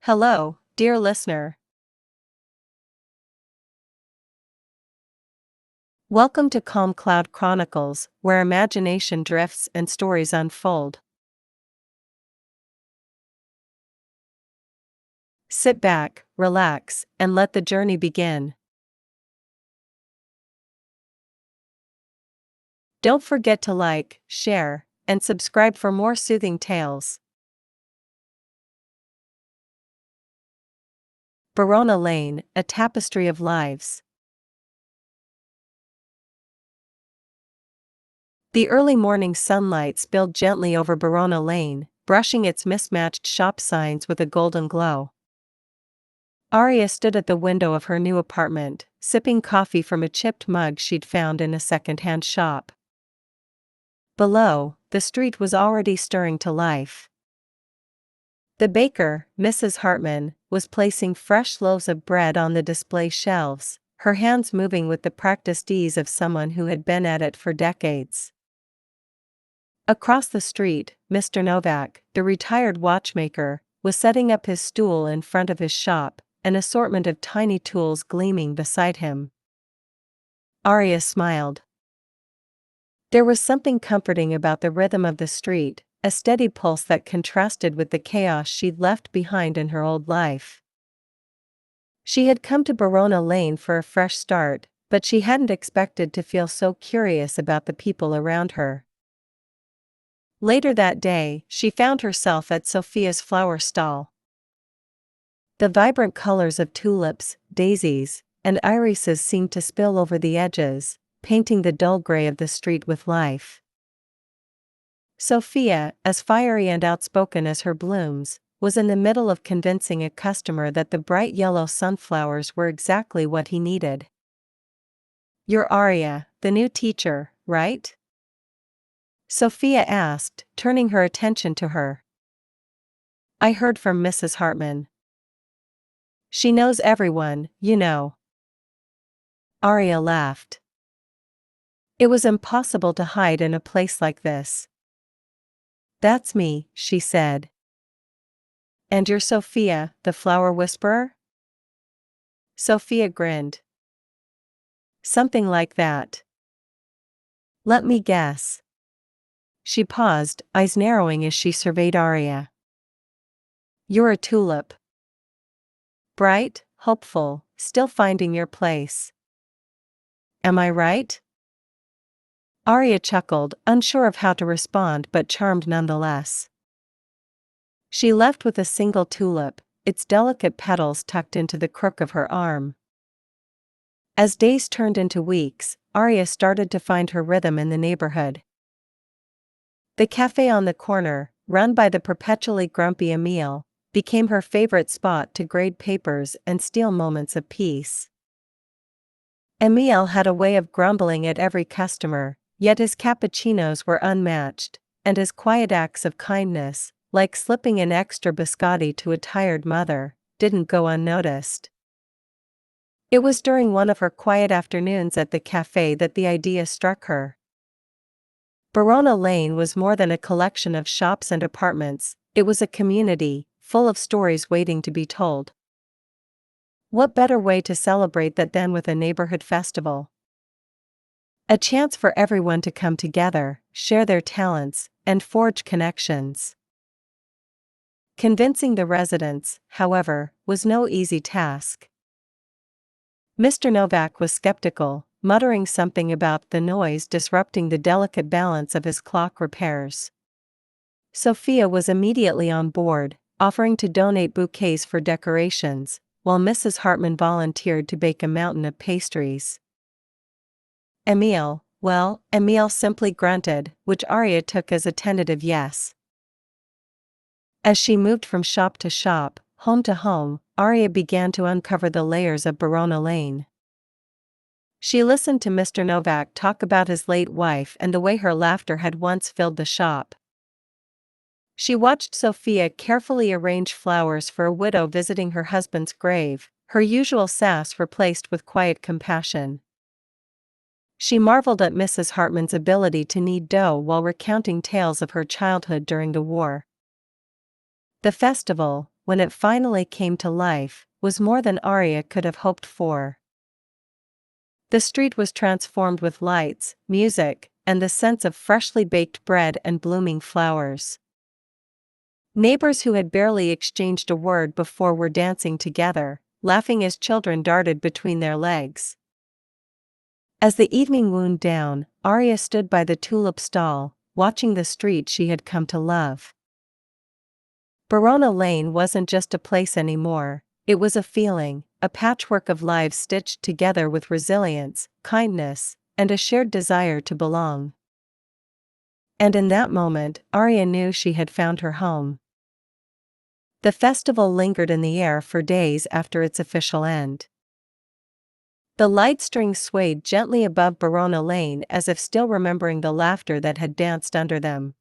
Hello, dear listener. Welcome to Calm Cloud Chronicles, where imagination drifts and stories unfold. Sit back, relax, and let the journey begin. Don't forget to like, share, and subscribe for more soothing tales. Barona Lane, a tapestry of lives. The early morning sunlight spilled gently over Barona Lane, brushing its mismatched shop signs with a golden glow. Arya stood at the window of her new apartment, sipping coffee from a chipped mug she'd found in a second-hand shop. Below, the street was already stirring to life. The baker, Mrs. Hartman, was placing fresh loaves of bread on the display shelves, her hands moving with the practiced ease of someone who had been at it for decades. Across the street, Mr. Novak, the retired watchmaker, was setting up his stool in front of his shop, an assortment of tiny tools gleaming beside him. Arya smiled. There was something comforting about the rhythm of the street, a steady pulse that contrasted with the chaos she'd left behind in her old life. She had come to Barona Lane for a fresh start, but she hadn't expected to feel so curious about the people around her. Later that day, she found herself at Sophia's flower stall. The vibrant colors of tulips, daisies, and irises seemed to spill over the edges, painting the dull gray of the street with life. Sophia, as fiery and outspoken as her blooms, was in the middle of convincing a customer that the bright yellow sunflowers were exactly what he needed. "You're Arya, the new teacher, right?" Sophia asked, turning her attention to her. "I heard from Mrs. Hartman. She knows everyone, you know." Arya laughed. It was impossible to hide in a place like this. "That's me," she said. "And you're Sophia, the flower whisperer?" Sophia grinned. "Something like that. Let me guess." She paused, eyes narrowing as she surveyed Arya. "You're a tulip. Bright, hopeful, still finding your place. Am I right?" Arya chuckled, unsure of how to respond but charmed nonetheless. She left with a single tulip, its delicate petals tucked into the crook of her arm. As days turned into weeks, Arya started to find her rhythm in the neighborhood. The cafe on the corner, run by the perpetually grumpy Emile, became her favorite spot to grade papers and steal moments of peace. Emile had a way of grumbling at every customer, yet his cappuccinos were unmatched, and his quiet acts of kindness, like slipping an extra biscotti to a tired mother, didn't go unnoticed. It was during one of her quiet afternoons at the cafe that the idea struck her. Barona Lane was more than a collection of shops and apartments, it was a community, full of stories waiting to be told. What better way to celebrate that than with a neighborhood festival? A chance for everyone to come together, share their talents, and forge connections. Convincing the residents, however, was no easy task. Mr. Novak was skeptical, muttering something about the noise disrupting the delicate balance of his clock repairs. Sophia was immediately on board, offering to donate bouquets for decorations, while Mrs. Hartman volunteered to bake a mountain of pastries. Emile simply grunted, which Arya took as a tentative yes. As she moved from shop to shop, home to home, Arya began to uncover the layers of Barona Lane. She listened to Mr. Novak talk about his late wife and the way her laughter had once filled the shop. She watched Sophia carefully arrange flowers for a widow visiting her husband's grave, her usual sass replaced with quiet compassion. She marveled at Mrs. Hartman's ability to knead dough while recounting tales of her childhood during the war. The festival, when it finally came to life, was more than Arya could have hoped for. The street was transformed with lights, music, and the sense of freshly baked bread and blooming flowers. Neighbors who had barely exchanged a word before were dancing together, laughing as children darted between their legs. As the evening wound down, Arya stood by the tulip stall, watching the street she had come to love. Barona Lane wasn't just a place anymore, it was a feeling, a patchwork of lives stitched together with resilience, kindness, and a shared desire to belong. And in that moment, Arya knew she had found her home. The festival lingered in the air for days after its official end. The light strings swayed gently above Barona Lane as if still remembering the laughter that had danced under them.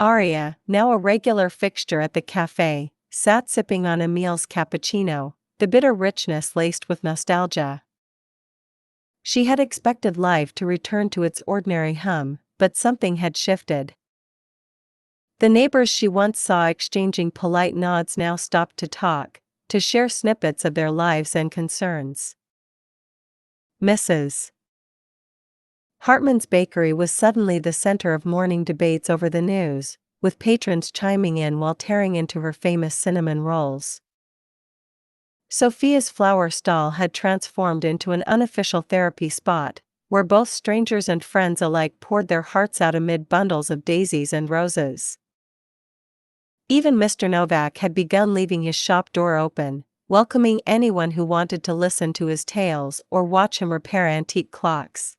Arya, now a regular fixture at the cafe, sat sipping on Emil's cappuccino, the bitter richness laced with nostalgia. She had expected life to return to its ordinary hum, but something had shifted. The neighbors she once saw exchanging polite nods now stopped to talk, to share snippets of their lives and concerns. Mrs. Hartman's bakery was suddenly the center of morning debates over the news, with patrons chiming in while tearing into her famous cinnamon rolls. Sophia's flower stall had transformed into an unofficial therapy spot, where both strangers and friends alike poured their hearts out amid bundles of daisies and roses. Even Mr. Novak had begun leaving his shop door open, welcoming anyone who wanted to listen to his tales or watch him repair antique clocks.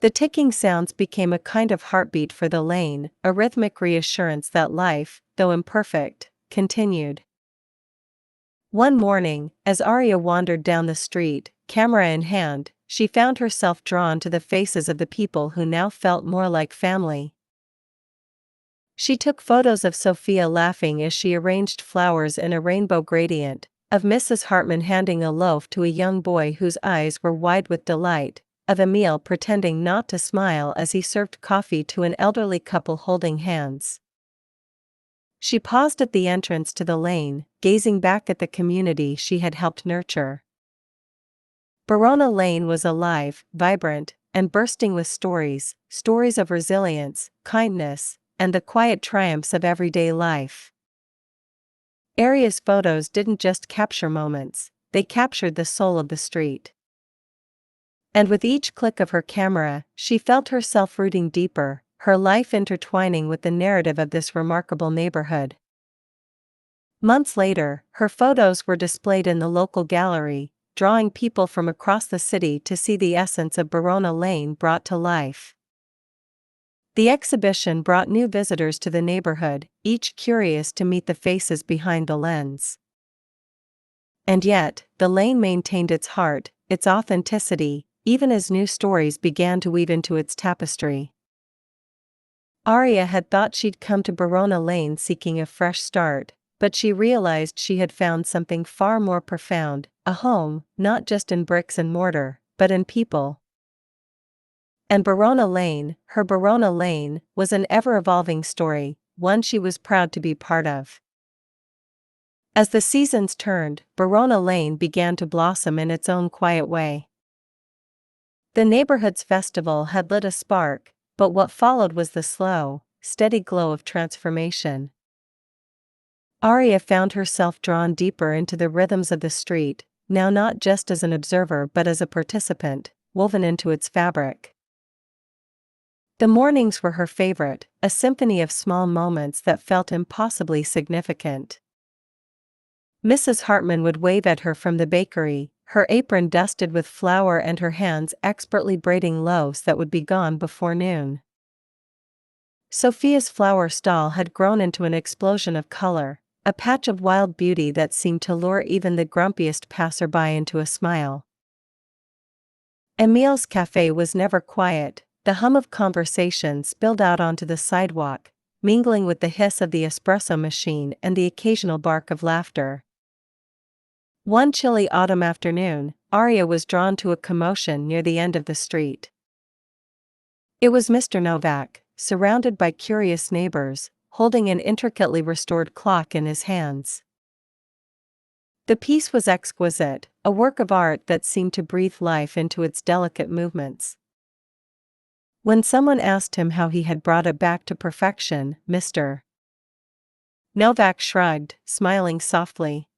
The ticking sounds became a kind of heartbeat for the lane, a rhythmic reassurance that life, though imperfect, continued. One morning, as Arya wandered down the street, camera in hand, she found herself drawn to the faces of the people who now felt more like family. She took photos of Sophia laughing as she arranged flowers in a rainbow gradient, of Mrs. Hartman handing a loaf to a young boy whose eyes were wide with delight, of Emil pretending not to smile as he served coffee to an elderly couple holding hands. She paused at the entrance to the lane, gazing back at the community she had helped nurture. Barona Lane was alive, vibrant, and bursting with stories of resilience, kindness, and the quiet triumphs of everyday life. Arya's photos didn't just capture moments, they captured the soul of the street. And with each click of her camera, she felt herself rooting deeper, her life intertwining with the narrative of this remarkable neighborhood. Months later, her photos were displayed in the local gallery, drawing people from across the city to see the essence of Barona Lane brought to life. The exhibition brought new visitors to the neighborhood, each curious to meet the faces behind the lens. And yet, the lane maintained its heart, its authenticity, even as new stories began to weave into its tapestry. Arya had thought she'd come to Barona Lane seeking a fresh start, but she realized she had found something far more profound, a home, not just in bricks and mortar, but in people. And Barona Lane, her Barona Lane, was an ever-evolving story, one she was proud to be part of. As the seasons turned, Barona Lane began to blossom in its own quiet way. The neighborhood's festival had lit a spark, but what followed was the slow, steady glow of transformation. Arya found herself drawn deeper into the rhythms of the street, now not just as an observer but as a participant, woven into its fabric. The mornings were her favorite, a symphony of small moments that felt impossibly significant. Mrs. Hartman would wave at her from the bakery, her apron dusted with flour and her hands expertly braiding loaves that would be gone before noon. Sophia's flower stall had grown into an explosion of color, a patch of wild beauty that seemed to lure even the grumpiest passerby into a smile. Emil's cafe was never quiet, the hum of conversation spilled out onto the sidewalk, mingling with the hiss of the espresso machine and the occasional bark of laughter. One chilly autumn afternoon, Arya was drawn to a commotion near the end of the street. It was Mr. Novak, surrounded by curious neighbors, holding an intricately restored clock in his hands. The piece was exquisite, a work of art that seemed to breathe life into its delicate movements. When someone asked him how he had brought it back to perfection, Mr. Novak shrugged, smiling softly.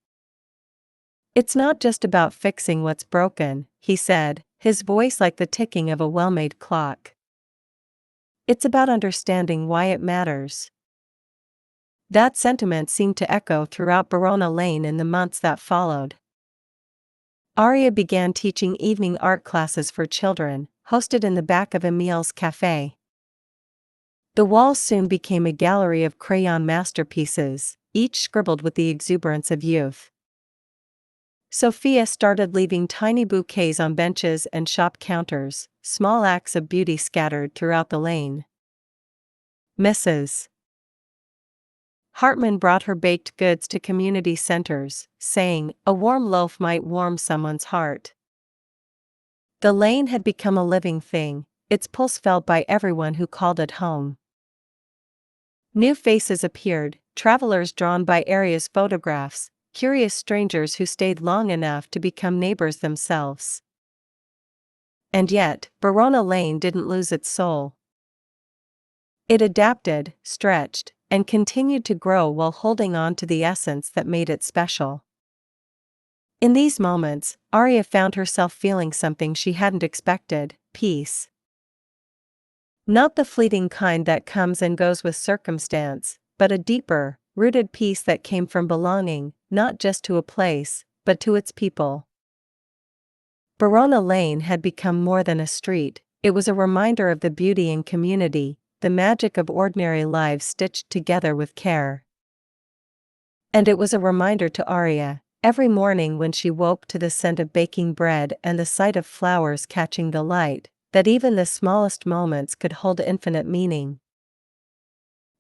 "It's not just about fixing what's broken," he said, his voice like the ticking of a well-made clock. "It's about understanding why it matters." That sentiment seemed to echo throughout Barona Lane in the months that followed. Arya began teaching evening art classes for children, hosted in the back of Emil's cafe. The walls soon became a gallery of crayon masterpieces, each scribbled with the exuberance of youth. Sophia started leaving tiny bouquets on benches and shop counters, small acts of beauty scattered throughout the lane. Mrs. Hartman brought her baked goods to community centers, saying, "A warm loaf might warm someone's heart." The lane had become a living thing, its pulse felt by everyone who called it home. New faces appeared, travelers drawn by Arya's photographs, curious strangers who stayed long enough to become neighbors themselves. And yet, Barona Lane didn't lose its soul. It adapted, stretched, and continued to grow while holding on to the essence that made it special. In these moments, Arya found herself feeling something she hadn't expected: peace. Not the fleeting kind that comes and goes with circumstance, but a deeper, rooted peace that came from belonging, not just to a place, but to its people. Barona Lane had become more than a street, it was a reminder of the beauty in community, the magic of ordinary lives stitched together with care. And it was a reminder to Arya, every morning when she woke to the scent of baking bread and the sight of flowers catching the light, that even the smallest moments could hold infinite meaning.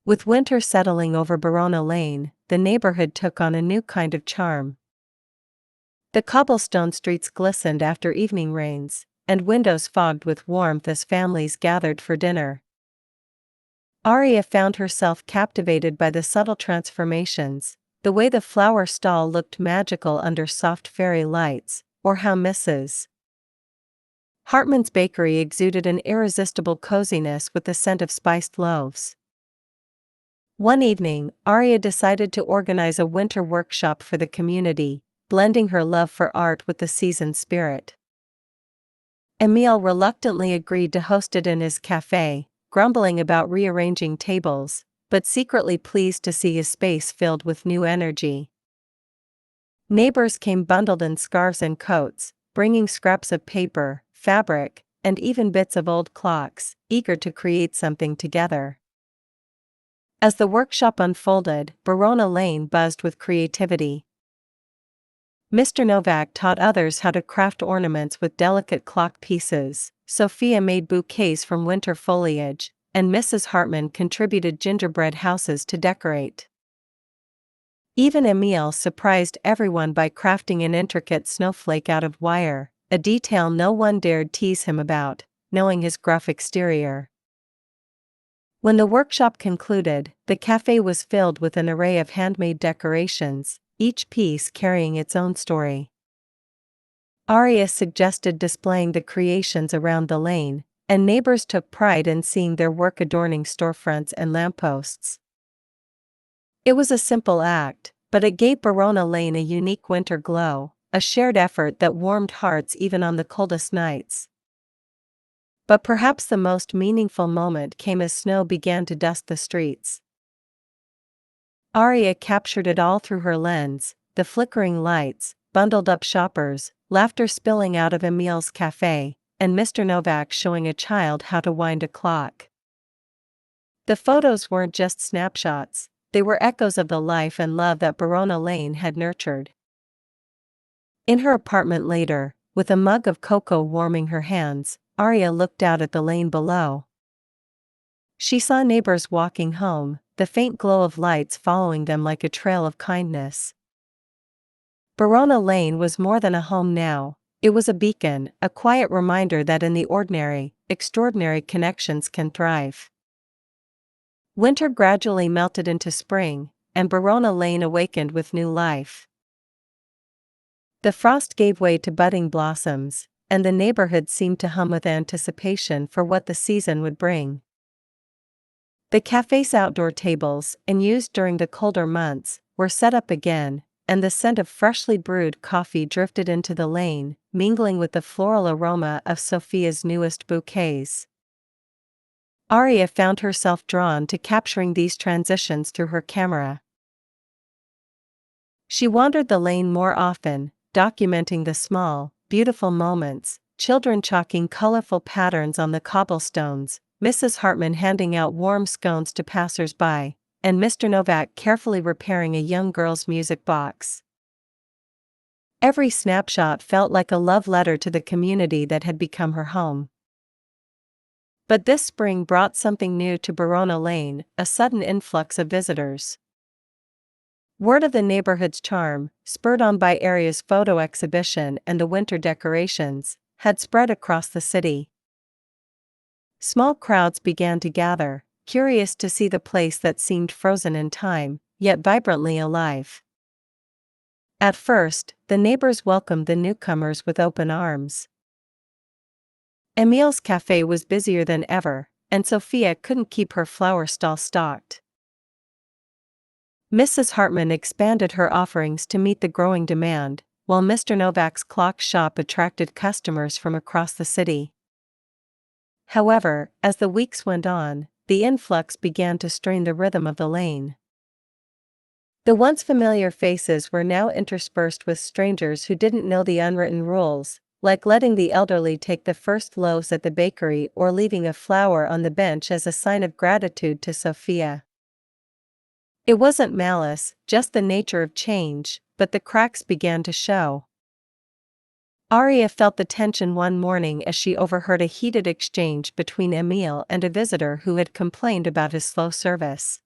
With winter settling over Barona Lane, the neighborhood took on a new kind of charm. The cobblestone streets glistened after evening rains, and windows fogged with warmth as families gathered for dinner. Arya found herself captivated by the subtle transformations, the way the flower stall looked magical under soft fairy lights, or how Mrs. Hartman's bakery exuded an irresistible coziness with the scent of spiced loaves. One evening, Arya decided to organize a winter workshop for the community, blending her love for art with the season's spirit. Emil reluctantly agreed to host it in his cafe, grumbling about rearranging tables, but secretly pleased to see his space filled with new energy. Neighbors came bundled in scarves and coats, bringing scraps of paper, fabric, and even bits of old clocks, eager to create something together. As the workshop unfolded, Barona Lane buzzed with creativity. Mr. Novak taught others how to craft ornaments with delicate clock pieces, Sophia made bouquets from winter foliage, and Mrs. Hartman contributed gingerbread houses to decorate. Even Emil surprised everyone by crafting an intricate snowflake out of wire, a detail no one dared tease him about, knowing his gruff exterior. When the workshop concluded, the cafe was filled with an array of handmade decorations, each piece carrying its own story. Arya suggested displaying the creations around the lane, and neighbors took pride in seeing their work adorning storefronts and lampposts. It was a simple act, but it gave Barona Lane a unique winter glow, a shared effort that warmed hearts even on the coldest nights. But perhaps the most meaningful moment came as snow began to dust the streets. Arya captured it all through her lens, the flickering lights, bundled up shoppers, laughter spilling out of Emil's cafe, and Mr. Novak showing a child how to wind a clock. The photos weren't just snapshots, they were echoes of the life and love that Barona Lane had nurtured. In her apartment later, with a mug of cocoa warming her hands, Arya looked out at the lane below. She saw neighbors walking home, the faint glow of lights following them like a trail of kindness. Barona Lane was more than a home now, it was a beacon, a quiet reminder that in the ordinary, extraordinary connections can thrive. Winter gradually melted into spring, and Barona Lane awakened with new life. The frost gave way to budding blossoms, and the neighborhood seemed to hum with anticipation for what the season would bring. The cafe's outdoor tables, unused during the colder months, were set up again, and the scent of freshly brewed coffee drifted into the lane, mingling with the floral aroma of Sophia's newest bouquets. Arya found herself drawn to capturing these transitions through her camera. She wandered the lane more often, documenting the small, beautiful moments, children chalking colorful patterns on the cobblestones, Mrs. Hartman handing out warm scones to passers-by, and Mr. Novak carefully repairing a young girl's music box. Every snapshot felt like a love letter to the community that had become her home. But this spring brought something new to Barona Lane, a sudden influx of visitors. Word of the neighborhood's charm, spurred on by Arya's photo exhibition and the winter decorations, had spread across the city. Small crowds began to gather, curious to see the place that seemed frozen in time, yet vibrantly alive. At first, the neighbors welcomed the newcomers with open arms. Emil's cafe was busier than ever, and Sophia couldn't keep her flower stall stocked. Mrs. Hartman expanded her offerings to meet the growing demand, while Mr. Novak's clock shop attracted customers from across the city. However, as the weeks went on, the influx began to strain the rhythm of the lane. The once familiar faces were now interspersed with strangers who didn't know the unwritten rules, like letting the elderly take the first loaves at the bakery or leaving a flower on the bench as a sign of gratitude to Sophia. It wasn't malice, just the nature of change, but the cracks began to show. Arya felt the tension one morning as she overheard a heated exchange between Emil and a visitor who had complained about his slow service.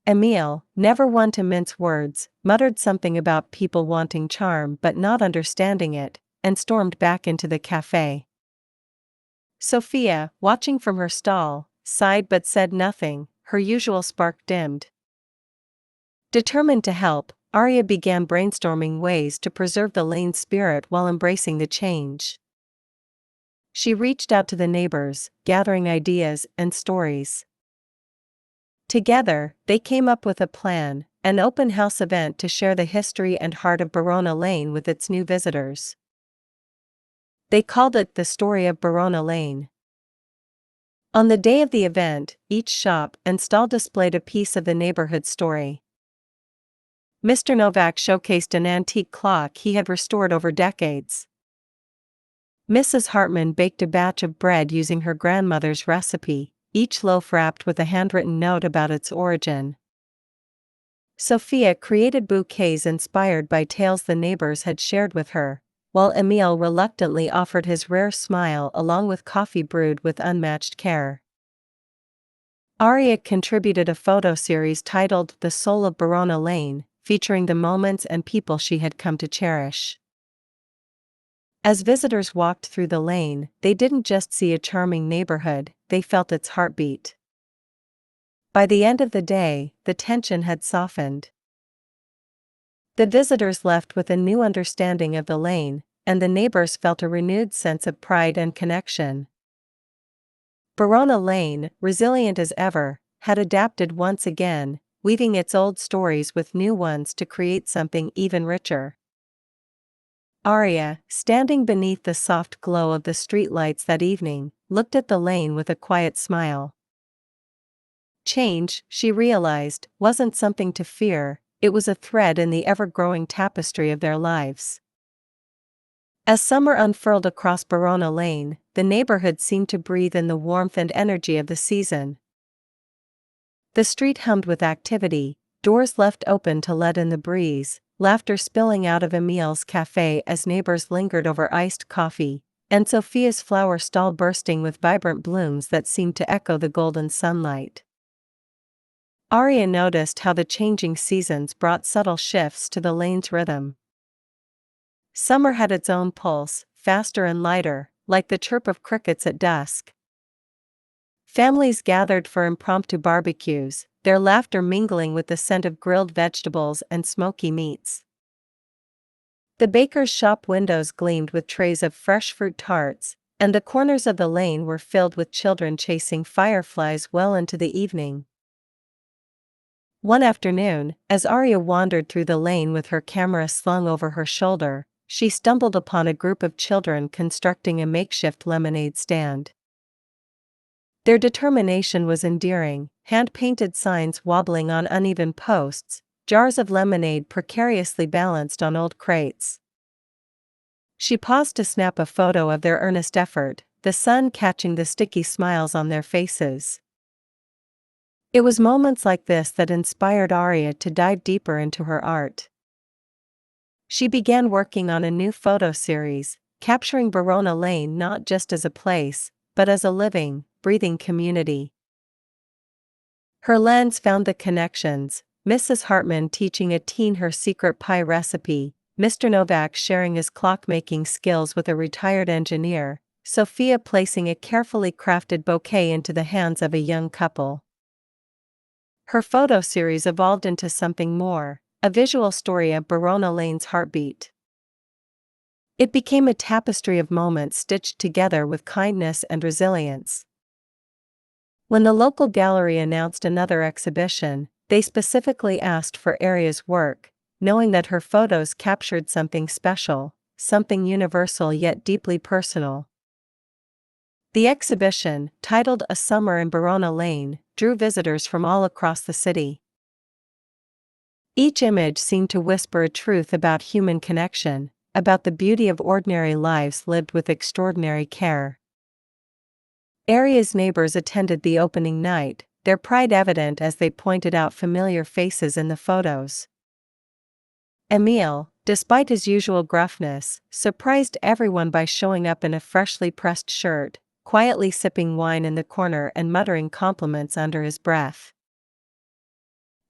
Emil, never one to mince words, muttered something about people wanting charm but not understanding it, and stormed back into the cafe. Sophia, watching from her stall, sighed but said nothing, her usual spark dimmed. Determined to help, Arya began brainstorming ways to preserve the lane's spirit while embracing the change. She reached out to the neighbors, gathering ideas and stories. Together, they came up with a plan, an open house event to share the history and heart of Barona Lane with its new visitors. They called it the Story of Barona Lane. On the day of the event, each shop and stall displayed a piece of the neighborhood story. Mr. Novak showcased an antique clock he had restored over decades. Mrs. Hartman baked a batch of bread using her grandmother's recipe, each loaf wrapped with a handwritten note about its origin. Sophia created bouquets inspired by tales the neighbors had shared with her, while Emil reluctantly offered his rare smile along with coffee brewed with unmatched care. Arya contributed a photo series titled The Soul of Barona Lane, featuring the moments and people she had come to cherish. As visitors walked through the lane, they didn't just see a charming neighborhood, they felt its heartbeat. By the end of the day, the tension had softened. The visitors left with a new understanding of the lane, and the neighbors felt a renewed sense of pride and connection. Barona Lane, resilient as ever, had adapted once again, weaving its old stories with new ones to create something even richer. Arya, standing beneath the soft glow of the streetlights that evening, looked at the lane with a quiet smile. Change, she realized, wasn't something to fear, it was a thread in the ever-growing tapestry of their lives. As summer unfurled across Barona Lane, the neighborhood seemed to breathe in the warmth and energy of the season. The street hummed with activity, doors left open to let in the breeze, laughter spilling out of Emil's cafe as neighbors lingered over iced coffee, and Sophia's flower stall bursting with vibrant blooms that seemed to echo the golden sunlight. Arya noticed how the changing seasons brought subtle shifts to the lane's rhythm. Summer had its own pulse, faster and lighter, like the chirp of crickets at dusk. Families gathered for impromptu barbecues, their laughter mingling with the scent of grilled vegetables and smoky meats. The baker's shop windows gleamed with trays of fresh fruit tarts, and the corners of the lane were filled with children chasing fireflies well into the evening. One afternoon, as Arya wandered through the lane with her camera slung over her shoulder, she stumbled upon a group of children constructing a makeshift lemonade stand. Their determination was endearing, hand-painted signs wobbling on uneven posts, jars of lemonade precariously balanced on old crates. She paused to snap a photo of their earnest effort, the sun catching the sticky smiles on their faces. It was moments like this that inspired Arya to dive deeper into her art. She began working on a new photo series, capturing Barona Lane not just as a place, but as a living, breathing community. Her lens found the connections: Mrs. Hartman teaching a teen her secret pie recipe, Mr. Novak sharing his clockmaking skills with a retired engineer, Sophia placing a carefully crafted bouquet into the hands of a young couple. Her photo series evolved into something more, a visual story of Barona Lane's heartbeat. It became a tapestry of moments stitched together with kindness and resilience. When the local gallery announced another exhibition, they specifically asked for Arya's work, knowing that her photos captured something special, something universal yet deeply personal. The exhibition, titled A Summer in Barona Lane, drew visitors from all across the city. Each image seemed to whisper a truth about human connection, about the beauty of ordinary lives lived with extraordinary care. Arya's neighbors attended the opening night, their pride evident as they pointed out familiar faces in the photos. Emil, despite his usual gruffness, surprised everyone by showing up in a freshly pressed shirt, quietly sipping wine in the corner and muttering compliments under his breath.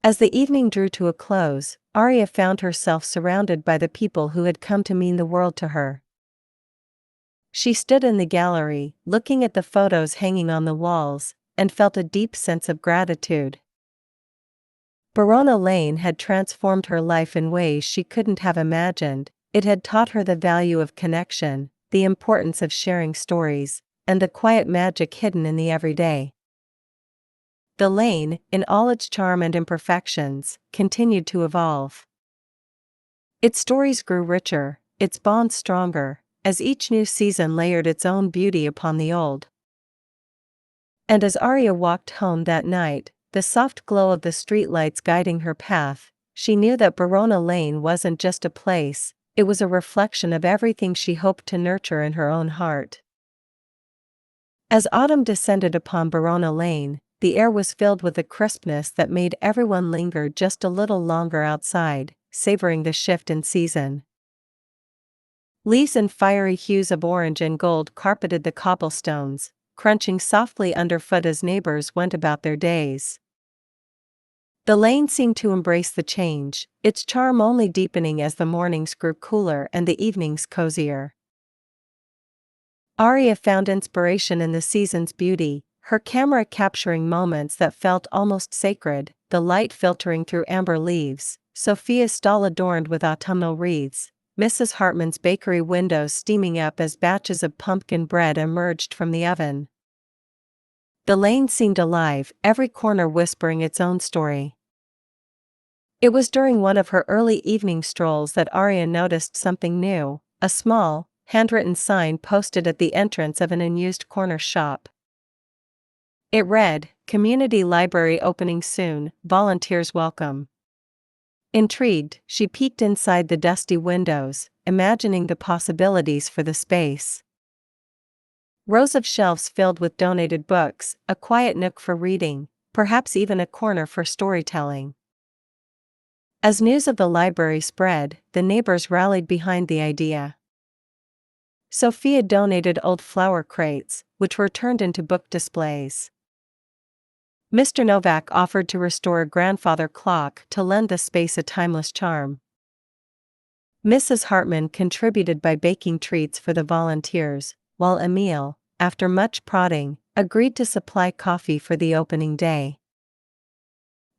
As the evening drew to a close, Arya found herself surrounded by the people who had come to mean the world to her. She stood in the gallery, looking at the photos hanging on the walls, and felt a deep sense of gratitude. Barona Lane had transformed her life in ways she couldn't have imagined. It had taught her the value of connection, the importance of sharing stories, and the quiet magic hidden in the everyday. The lane, in all its charm and imperfections, continued to evolve. Its stories grew richer, its bonds stronger, as each new season layered its own beauty upon the old. And as Arya walked home that night, the soft glow of the streetlights guiding her path, she knew that Barona Lane wasn't just a place, it was a reflection of everything she hoped to nurture in her own heart. As autumn descended upon Barona Lane, the air was filled with a crispness that made everyone linger just a little longer outside, savoring the shift in season. Leaves in fiery hues of orange and gold carpeted the cobblestones, crunching softly underfoot as neighbors went about their days. The lane seemed to embrace the change, its charm only deepening as the mornings grew cooler and the evenings cozier. Arya found inspiration in the season's beauty, her camera capturing moments that felt almost sacred, the light filtering through amber leaves, Sophia's stall adorned with autumnal wreaths, Mrs. Hartman's bakery windows steaming up as batches of pumpkin bread emerged from the oven. The lane seemed alive, every corner whispering its own story. It was during one of her early evening strolls that Arya noticed something new, a small, handwritten sign posted at the entrance of an unused corner shop. It read, "Community Library opening soon, volunteers welcome." Intrigued, she peeked inside the dusty windows, imagining the possibilities for the space. Rows of shelves filled with donated books, a quiet nook for reading, perhaps even a corner for storytelling. As news of the library spread, the neighbors rallied behind the idea. Sophia donated old flower crates, which were turned into book displays. Mr. Novak offered to restore a grandfather clock to lend the space a timeless charm. Mrs. Hartman contributed by baking treats for the volunteers, while Emil, after much prodding, agreed to supply coffee for the opening day.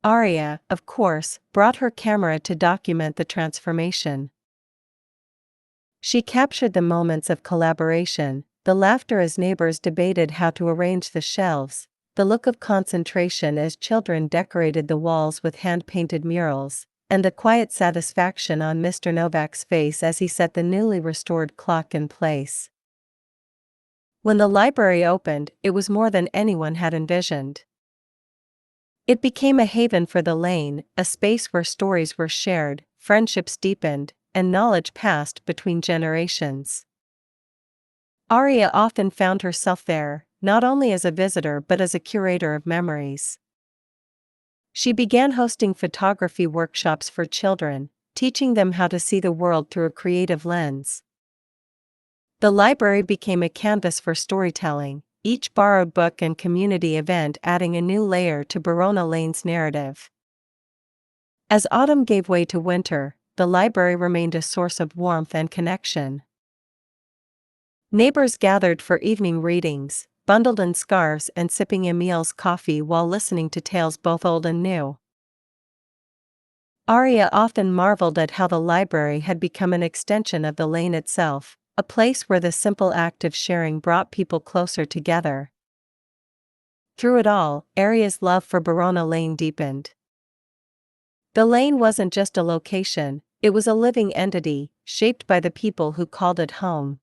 Arya, of course, brought her camera to document the transformation. She captured the moments of collaboration, the laughter as neighbors debated how to arrange the shelves, the look of concentration as children decorated the walls with hand-painted murals, and the quiet satisfaction on Mr. Novak's face as he set the newly restored clock in place. When the library opened, it was more than anyone had envisioned. It became a haven for the lane, a space where stories were shared, friendships deepened, and knowledge passed between generations. Arya often found herself there, not only as a visitor but as a curator of memories. She began hosting photography workshops for children, teaching them how to see the world through a creative lens. The library became a canvas for storytelling, each borrowed book and community event adding a new layer to Barona Lane's narrative. As autumn gave way to winter, the library remained a source of warmth and connection. Neighbors gathered for evening readings, bundled in scarves and sipping Emil's coffee while listening to tales both old and new. Arya often marveled at how the library had become an extension of the lane itself, a place where the simple act of sharing brought people closer together. Through it all, Arya's love for Barona Lane deepened. The lane wasn't just a location, it was a living entity, shaped by the people who called it home.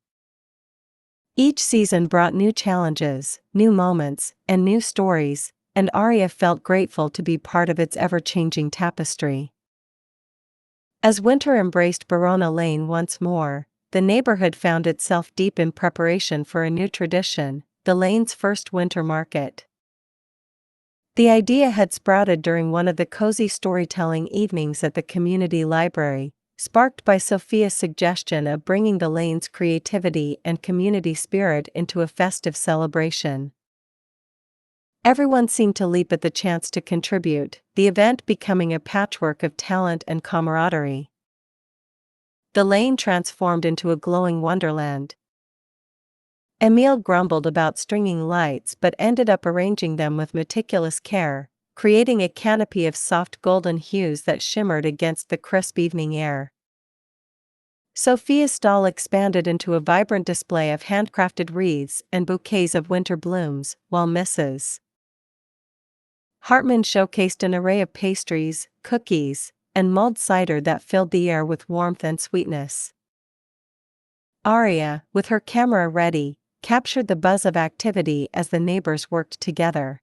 Each season brought new challenges, new moments, and new stories, and Arya felt grateful to be part of its ever-changing tapestry. As winter embraced Barona Lane once more, the neighborhood found itself deep in preparation for a new tradition, the lane's first winter market. The idea had sprouted during one of the cozy storytelling evenings at the community library, sparked by Sophia's suggestion of bringing the lane's creativity and community spirit into a festive celebration. Everyone seemed to leap at the chance to contribute, the event becoming a patchwork of talent and camaraderie. The lane transformed into a glowing wonderland. Emil grumbled about stringing lights but ended up arranging them with meticulous care, creating a canopy of soft golden hues that shimmered against the crisp evening air. Sophia's stall expanded into a vibrant display of handcrafted wreaths and bouquets of winter blooms, while Mrs. Hartman showcased an array of pastries, cookies, and mulled cider that filled the air with warmth and sweetness. Arya, with her camera ready, captured the buzz of activity as the neighbors worked together.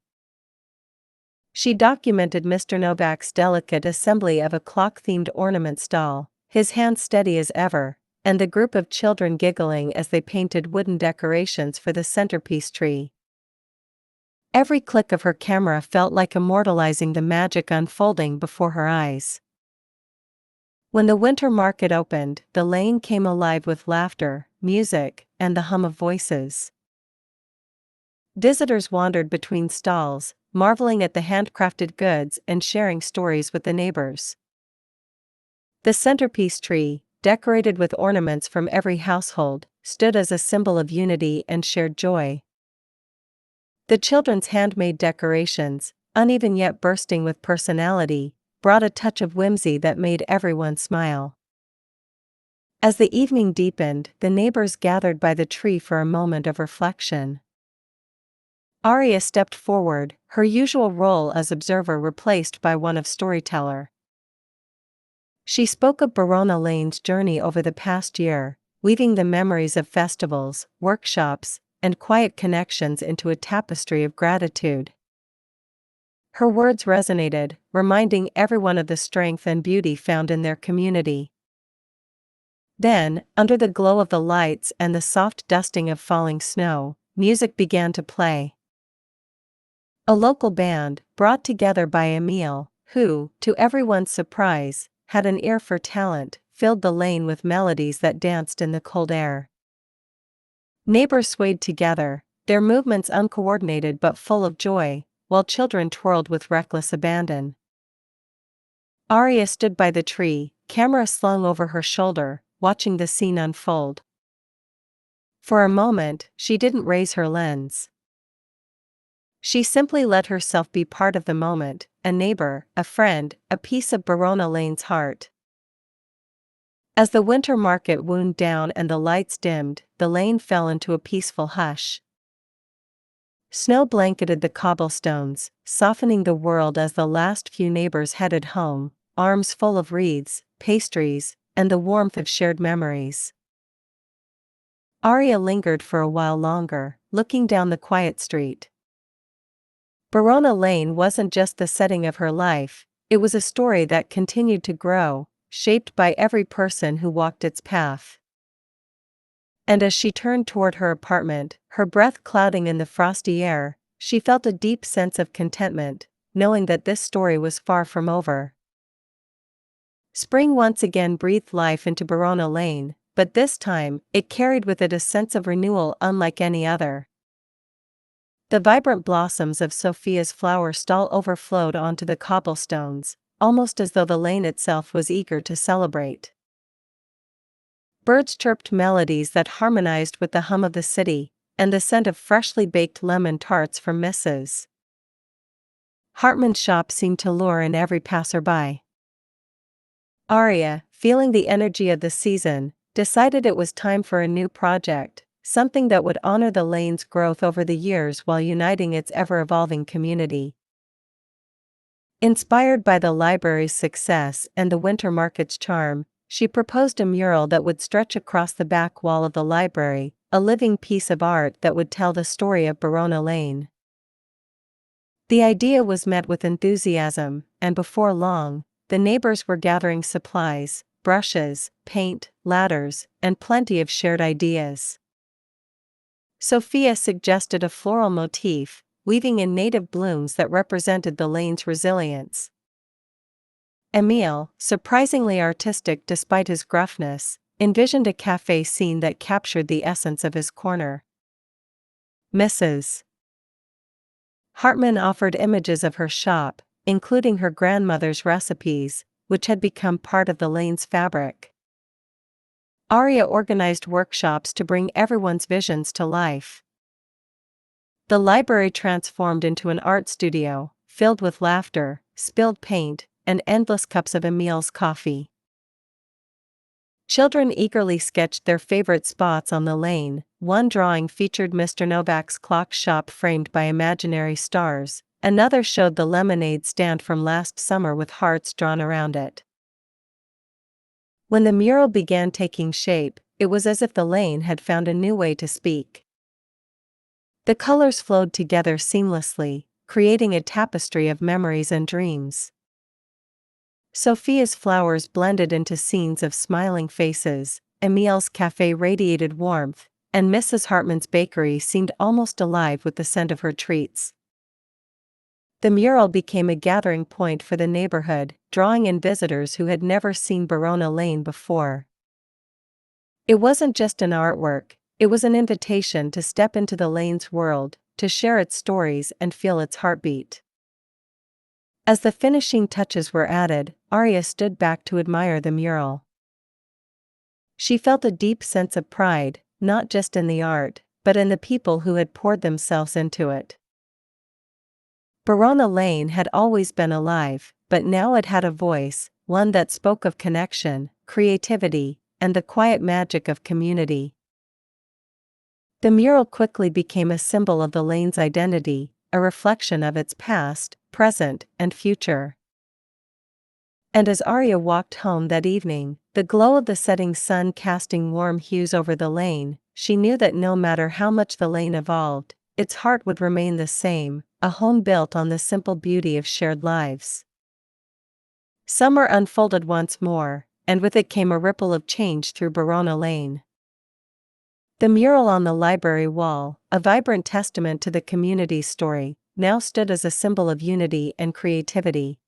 She documented Mr. Novak's delicate assembly of a clock-themed ornament stall, his hands steady as ever, and the group of children giggling as they painted wooden decorations for the centerpiece tree. Every click of her camera felt like immortalizing the magic unfolding before her eyes. When the winter market opened, the lane came alive with laughter, music, and the hum of voices. Visitors wandered between stalls, marveling at the handcrafted goods and sharing stories with the neighbors. The centerpiece tree, decorated with ornaments from every household, stood as a symbol of unity and shared joy. The children's handmade decorations, uneven yet bursting with personality, brought a touch of whimsy that made everyone smile. As the evening deepened, the neighbors gathered by the tree for a moment of reflection. Arya stepped forward, her usual role as observer replaced by one of storyteller. She spoke of Barona Lane's journey over the past year, weaving the memories of festivals, workshops, and quiet connections into a tapestry of gratitude. Her words resonated, reminding everyone of the strength and beauty found in their community. Then, under the glow of the lights and the soft dusting of falling snow, music began to play. A local band, brought together by Emil, who, to everyone's surprise, had an ear for talent, filled the lane with melodies that danced in the cold air. Neighbors swayed together, their movements uncoordinated but full of joy, while children twirled with reckless abandon. Arya stood by the tree, camera slung over her shoulder, watching the scene unfold. For a moment, she didn't raise her lens. She simply let herself be part of the moment, a neighbor, a friend, a piece of Barona Lane's heart. As the winter market wound down and the lights dimmed, the lane fell into a peaceful hush. Snow blanketed the cobblestones, softening the world as the last few neighbors headed home, arms full of wreaths, pastries, and the warmth of shared memories. Arya lingered for a while longer, looking down the quiet street. Barona Lane wasn't just the setting of her life, it was a story that continued to grow, shaped by every person who walked its path. And as she turned toward her apartment, her breath clouding in the frosty air, she felt a deep sense of contentment, knowing that this story was far from over. Spring once again breathed life into Barona Lane, but this time, it carried with it a sense of renewal unlike any other. The vibrant blossoms of Sophia's flower stall overflowed onto the cobblestones, almost as though the lane itself was eager to celebrate. Birds chirped melodies that harmonized with the hum of the city, and the scent of freshly baked lemon tarts from Mrs. Hartman's shop seemed to lure in every passerby. Arya, feeling the energy of the season, decided it was time for a new project, something that would honor the lane's growth over the years while uniting its ever-evolving community. Inspired by the library's success and the winter market's charm, she proposed a mural that would stretch across the back wall of the library, a living piece of art that would tell the story of Barona Lane. The idea was met with enthusiasm, and before long, the neighbors were gathering supplies, brushes, paint, ladders, and plenty of shared ideas. Sophia suggested a floral motif, weaving in native blooms that represented the lane's resilience. Emile, surprisingly artistic despite his gruffness, envisioned a cafe scene that captured the essence of his corner. Mrs. Hartman offered images of her shop, including her grandmother's recipes, which had become part of the lane's fabric. Arya organized workshops to bring everyone's visions to life. The library transformed into an art studio, filled with laughter, spilled paint, and endless cups of Emile's coffee. Children eagerly sketched their favorite spots on the lane. One drawing featured Mr. Novak's clock shop framed by imaginary stars, another showed the lemonade stand from last summer with hearts drawn around it. When the mural began taking shape, it was as if the lane had found a new way to speak. The colors flowed together seamlessly, creating a tapestry of memories and dreams. Sophia's flowers blended into scenes of smiling faces, Emile's cafe radiated warmth, and Mrs. Hartman's bakery seemed almost alive with the scent of her treats. The mural became a gathering point for the neighborhood, drawing in visitors who had never seen Barona Lane before. It wasn't just an artwork, it was an invitation to step into the lane's world, to share its stories and feel its heartbeat. As the finishing touches were added, Arya stood back to admire the mural. She felt a deep sense of pride, not just in the art, but in the people who had poured themselves into it. Barona Lane had always been alive, but now it had a voice, one that spoke of connection, creativity, and the quiet magic of community. The mural quickly became a symbol of the lane's identity, a reflection of its past, present, and future. And as Arya walked home that evening, the glow of the setting sun casting warm hues over the lane, she knew that no matter how much the lane evolved, its heart would remain the same, a home built on the simple beauty of shared lives. Summer unfolded once more, and with it came a ripple of change through Barona Lane. The mural on the library wall, a vibrant testament to the community's story, now stood as a symbol of unity and creativity.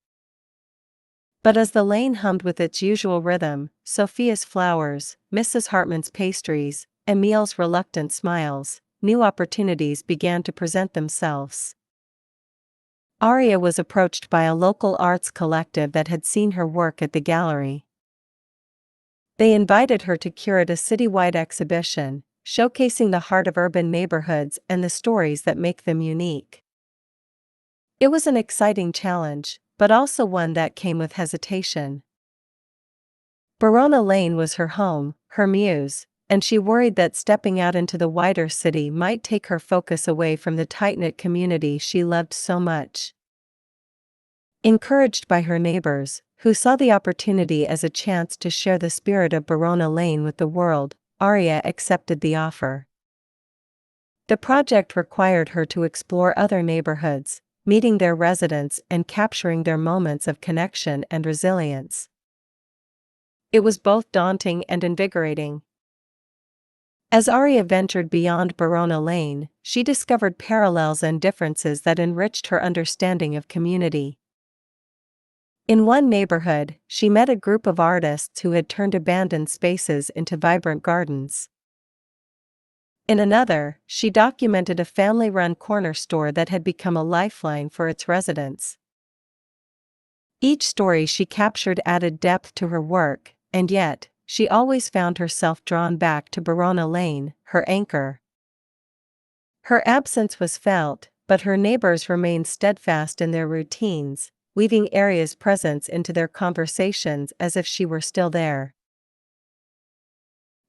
But as the lane hummed with its usual rhythm, Sophia's flowers, Mrs. Hartman's pastries, Emile's reluctant smiles, new opportunities began to present themselves. Arya was approached by a local arts collective that had seen her work at the gallery. They invited her to curate a citywide exhibition, showcasing the heart of urban neighborhoods and the stories that make them unique. It was an exciting challenge, but also one that came with hesitation. Barona Lane was her home, her muse, and she worried that stepping out into the wider city might take her focus away from the tight-knit community she loved so much. Encouraged by her neighbors, who saw the opportunity as a chance to share the spirit of Barona Lane with the world, Arya accepted the offer. The project required her to explore other neighborhoods, meeting their residents and capturing their moments of connection and resilience. It was both daunting and invigorating. As Arya ventured beyond Barona Lane, she discovered parallels and differences that enriched her understanding of community. In one neighborhood, she met a group of artists who had turned abandoned spaces into vibrant gardens. In another, she documented a family-run corner store that had become a lifeline for its residents. Each story she captured added depth to her work, and yet, she always found herself drawn back to Barona Lane, her anchor. Her absence was felt, but her neighbors remained steadfast in their routines, weaving Arya's presence into their conversations as if she were still there.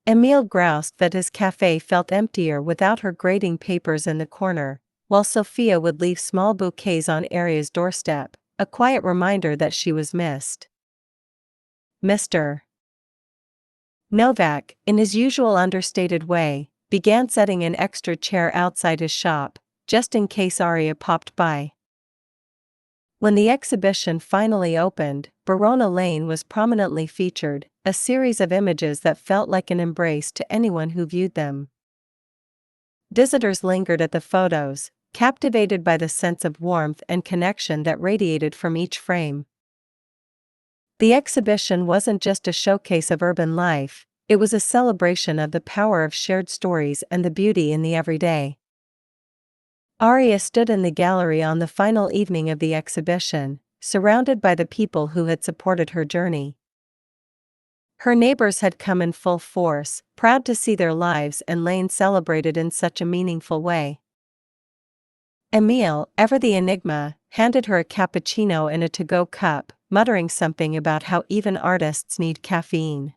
Emil groused that his cafe felt emptier without her grading papers in the corner, while Sophia would leave small bouquets on Arya's doorstep, a quiet reminder that she was missed. Mr. Novak, in his usual understated way, began setting an extra chair outside his shop, just in case Arya popped by. When the exhibition finally opened, Barona Lane was prominently featured, a series of images that felt like an embrace to anyone who viewed them. Visitors lingered at the photos, captivated by the sense of warmth and connection that radiated from each frame. The exhibition wasn't just a showcase of urban life, it was a celebration of the power of shared stories and the beauty in the everyday. Arya stood in the gallery on the final evening of the exhibition, surrounded by the people who had supported her journey. Her neighbors had come in full force, proud to see their lives and lane celebrated in such a meaningful way. Emil, ever the enigma, handed her a cappuccino in a to-go cup, muttering something about how even artists need caffeine.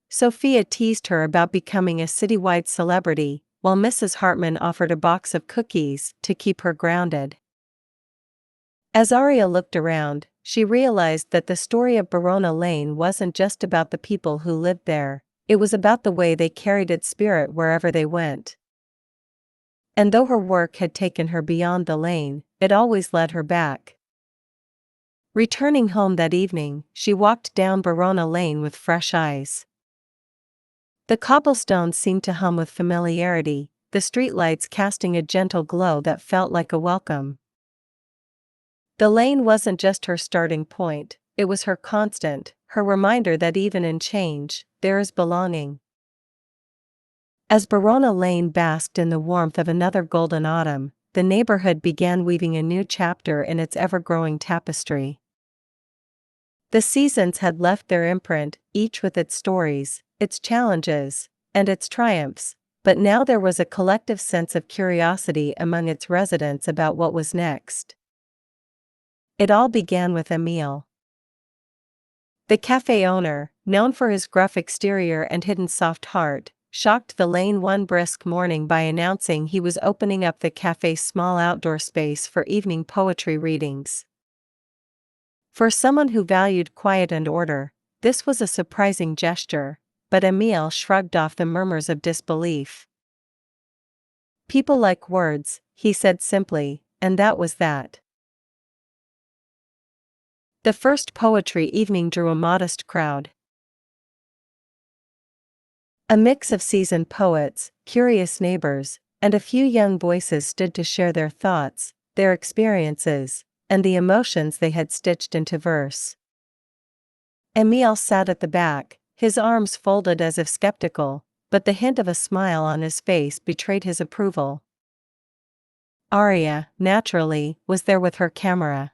Sophia teased her about becoming a citywide celebrity, while Mrs. Hartman offered a box of cookies to keep her grounded. As Arya looked around, she realized that the story of Barona Lane wasn't just about the people who lived there, it was about the way they carried its spirit wherever they went. And though her work had taken her beyond the lane, it always led her back. Returning home that evening, she walked down Barona Lane with fresh eyes. The cobblestones seemed to hum with familiarity, the streetlights casting a gentle glow that felt like a welcome. The lane wasn't just her starting point, it was her constant, her reminder that even in change, there is belonging. As Barona Lane basked in the warmth of another golden autumn, the neighborhood began weaving a new chapter in its ever-growing tapestry. The seasons had left their imprint, each with its stories, its challenges, and its triumphs, but now there was a collective sense of curiosity among its residents about what was next. It all began with Emil. The cafe owner, known for his gruff exterior and hidden soft heart, shocked the lane one brisk morning by announcing he was opening up the cafe's small outdoor space for evening poetry readings. For someone who valued quiet and order, this was a surprising gesture, but Emil shrugged off the murmurs of disbelief. "People like words," he said simply, and that was that. The first poetry evening drew a modest crowd. A mix of seasoned poets, curious neighbors, and a few young voices stood to share their thoughts, their experiences, and the emotions they had stitched into verse. Emil sat at the back, his arms folded as if skeptical, but the hint of a smile on his face betrayed his approval. Arya, naturally, was there with her camera.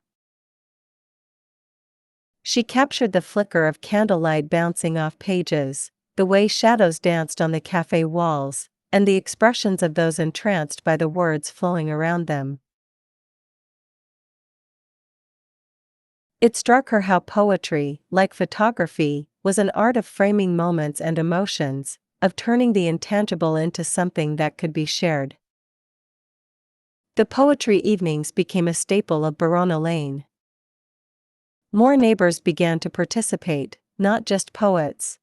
She captured the flicker of candlelight bouncing off pages, the way shadows danced on the cafe walls, and the expressions of those entranced by the words flowing around them. It struck her how poetry, like photography, was an art of framing moments and emotions, of turning the intangible into something that could be shared. The poetry evenings became a staple of Barona Lane. More neighbors began to participate, not just poets,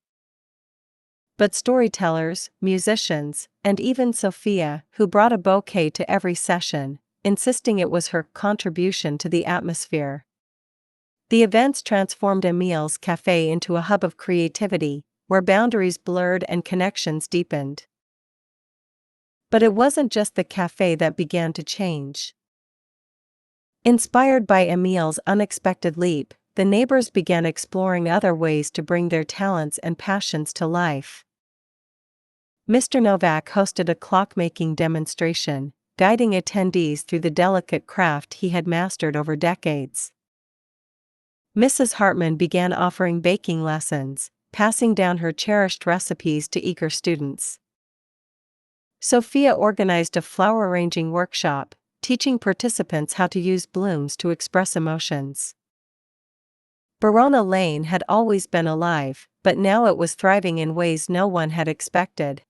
but storytellers, musicians, and even Sophia, who brought a bouquet to every session, insisting it was her contribution to the atmosphere. The events transformed Emil's Café into a hub of creativity, where boundaries blurred and connections deepened. But it wasn't just the café that began to change. Inspired by Emil's unexpected leap, the neighbors began exploring other ways to bring their talents and passions to life. Mr. Novak hosted a clockmaking demonstration, guiding attendees through the delicate craft he had mastered over decades. Mrs. Hartman began offering baking lessons, passing down her cherished recipes to eager students. Sophia organized a flower arranging workshop, teaching participants how to use blooms to express emotions. Barona Lane had always been alive, but now it was thriving in ways no one had expected.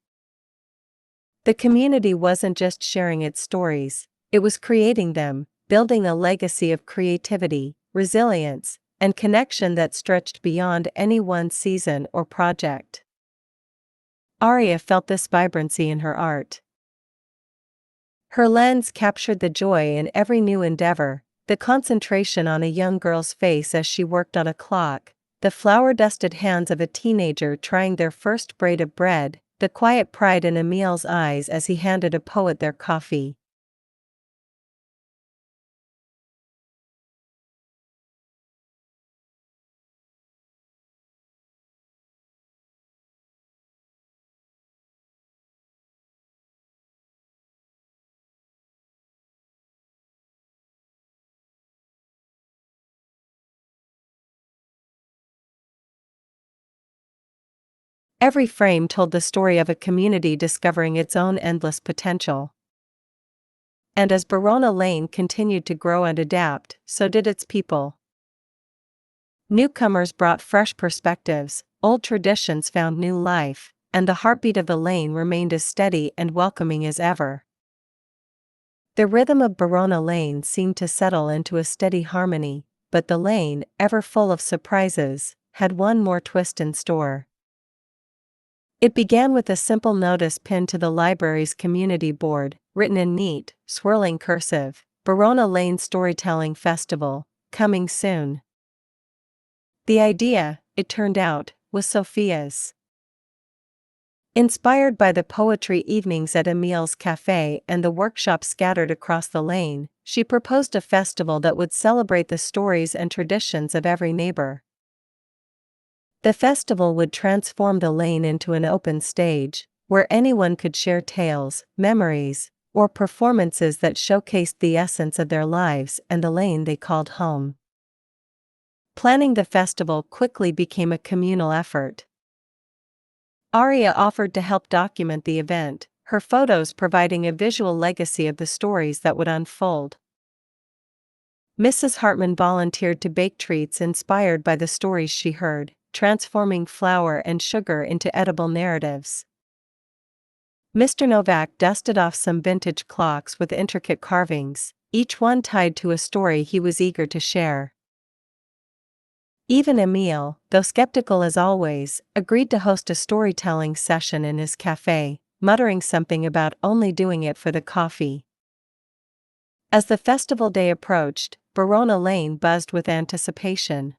The community wasn't just sharing its stories, it was creating them, building a legacy of creativity, resilience, and connection that stretched beyond any one season or project. Aria felt this vibrancy in her art. Her lens captured the joy in every new endeavor, the concentration on a young girl's face as she worked on a clock, the flour-dusted hands of a teenager trying their first braid of bread, the quiet pride in Emil's eyes as he handed a poet their coffee. Every frame told the story of a community discovering its own endless potential. And as Barona Lane continued to grow and adapt, so did its people. Newcomers brought fresh perspectives, old traditions found new life, and the heartbeat of the lane remained as steady and welcoming as ever. The rhythm of Barona Lane seemed to settle into a steady harmony, but the lane, ever full of surprises, had one more twist in store. It began with a simple notice pinned to the library's community board, written in neat, swirling cursive, "Barona Lane Storytelling Festival, coming soon." The idea, it turned out, was Sophia's. Inspired by the poetry evenings at Emil's Café and the workshops scattered across the lane, she proposed a festival that would celebrate the stories and traditions of every neighbor. The festival would transform the lane into an open stage, where anyone could share tales, memories, or performances that showcased the essence of their lives and the lane they called home. Planning the festival quickly became a communal effort. Aria offered to help document the event, her photos providing a visual legacy of the stories that would unfold. Mrs. Hartman volunteered to bake treats inspired by the stories she heard, transforming flour and sugar into edible narratives. Mr. Novak dusted off some vintage clocks with intricate carvings, each one tied to a story he was eager to share. Even Emil, though skeptical as always, agreed to host a storytelling session in his cafe, muttering something about only doing it for the coffee. As the festival day approached, Barona Lane buzzed with anticipation.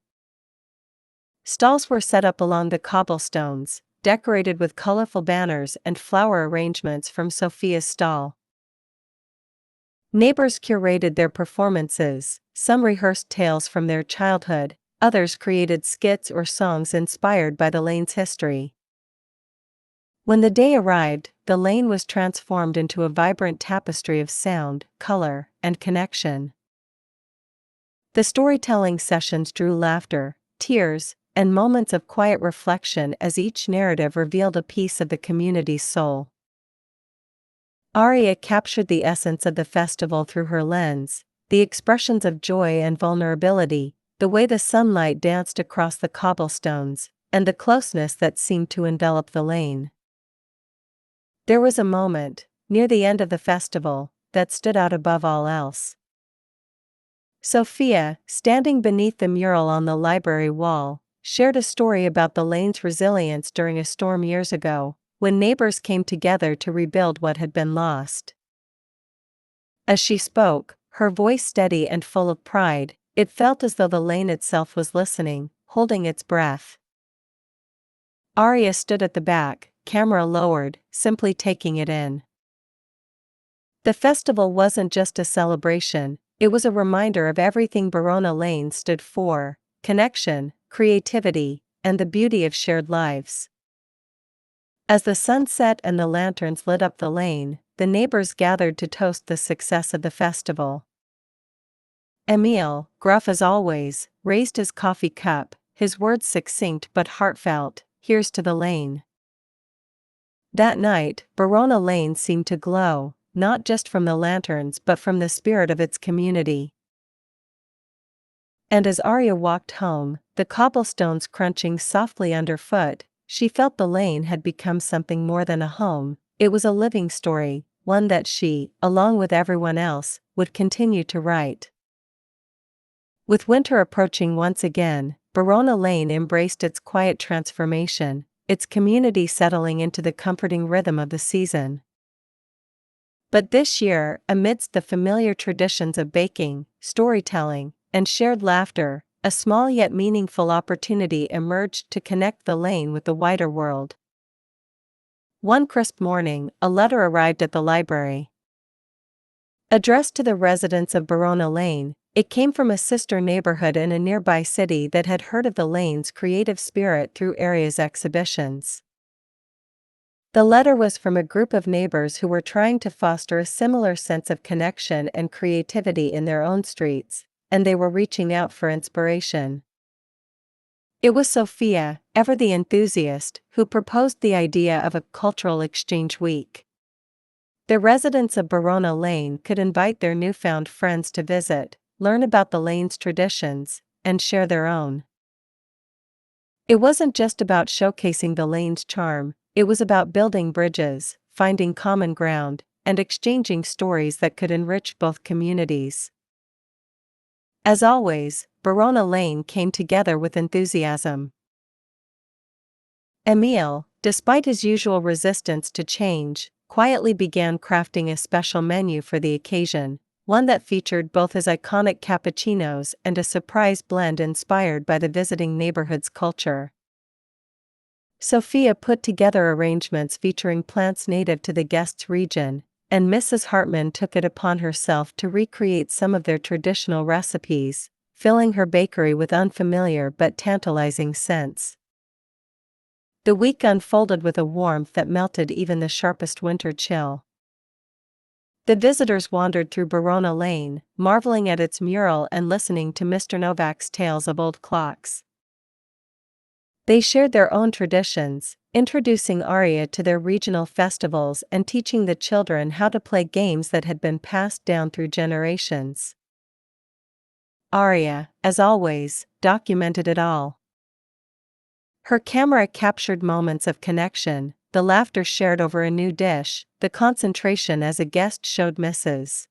Stalls were set up along the cobblestones, decorated with colorful banners and flower arrangements from Sophia's stall. Neighbors curated their performances, some rehearsed tales from their childhood, others created skits or songs inspired by the lane's history. When the day arrived, the lane was transformed into a vibrant tapestry of sound, color, and connection. The storytelling sessions drew laughter, tears, and moments of quiet reflection as each narrative revealed a piece of the community's soul. Aria captured the essence of the festival through her lens, the expressions of joy and vulnerability, the way the sunlight danced across the cobblestones, and the closeness that seemed to envelop the lane. There was a moment, near the end of the festival, that stood out above all else. Sophia, standing beneath the mural on the library wall, shared a story about the lane's resilience during a storm years ago, when neighbors came together to rebuild what had been lost. As she spoke, her voice steady and full of pride, it felt as though the lane itself was listening, holding its breath. Arya stood at the back, camera lowered, simply taking it in. The festival wasn't just a celebration, it was a reminder of everything Barona Lane stood for: connection, creativity, and the beauty of shared lives. As the sun set and the lanterns lit up the lane, the neighbors gathered to toast the success of the festival. Emil, gruff as always, raised his coffee cup, his words succinct but heartfelt: "Here's to the lane." That night, Barona Lane seemed to glow, not just from the lanterns but from the spirit of its community. And as Arya walked home, the cobblestones crunching softly underfoot, she felt the lane had become something more than a home. It was a living story, one that she, along with everyone else, would continue to write. With winter approaching once again, Barona Lane embraced its quiet transformation, its community settling into the comforting rhythm of the season. But this year, amidst the familiar traditions of baking, storytelling, and shared laughter, a small yet meaningful opportunity emerged to connect the lane with the wider world. One crisp morning, a letter arrived at the library. Addressed to the residents of Barona Lane, it came from a sister neighborhood in a nearby city that had heard of the lane's creative spirit through area's exhibitions. The letter was from a group of neighbors who were trying to foster a similar sense of connection and creativity in their own streets, and they were reaching out for inspiration. It was Sophia, ever the enthusiast, who proposed the idea of a cultural exchange week. The residents of Barona Lane could invite their newfound friends to visit, learn about the lane's traditions, and share their own. It wasn't just about showcasing the lane's charm, it was about building bridges, finding common ground, and exchanging stories that could enrich both communities. As always, Barona Lane came together with enthusiasm. Emil, despite his usual resistance to change, quietly began crafting a special menu for the occasion, one that featured both his iconic cappuccinos and a surprise blend inspired by the visiting neighborhood's culture. Sophia put together arrangements featuring plants native to the guest's region, and Mrs. Hartman took it upon herself to recreate some of their traditional recipes, filling her bakery with unfamiliar but tantalizing scents. The week unfolded with a warmth that melted even the sharpest winter chill. The visitors wandered through Barona Lane, marveling at its mural and listening to Mr. Novak's tales of old clocks. They shared their own traditions, introducing Arya to their regional festivals and teaching the children how to play games that had been passed down through generations. Arya, as always, documented it all. Her camera captured moments of connection, the laughter shared over a new dish, the concentration as a guest showed Mrs.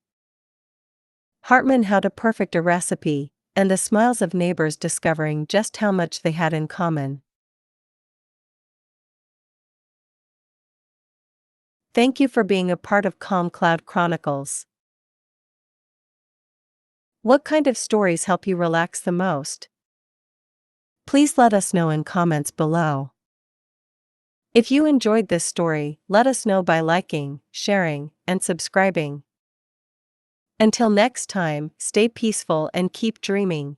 Hartman how to perfect a recipe, and the smiles of neighbors discovering just how much they had in common. Thank you for being a part of Calm Cloud Chronicles. What kind of stories help you relax the most? Please let us know in comments below. If you enjoyed this story, let us know by liking, sharing, and subscribing. Until next time, stay peaceful and keep dreaming.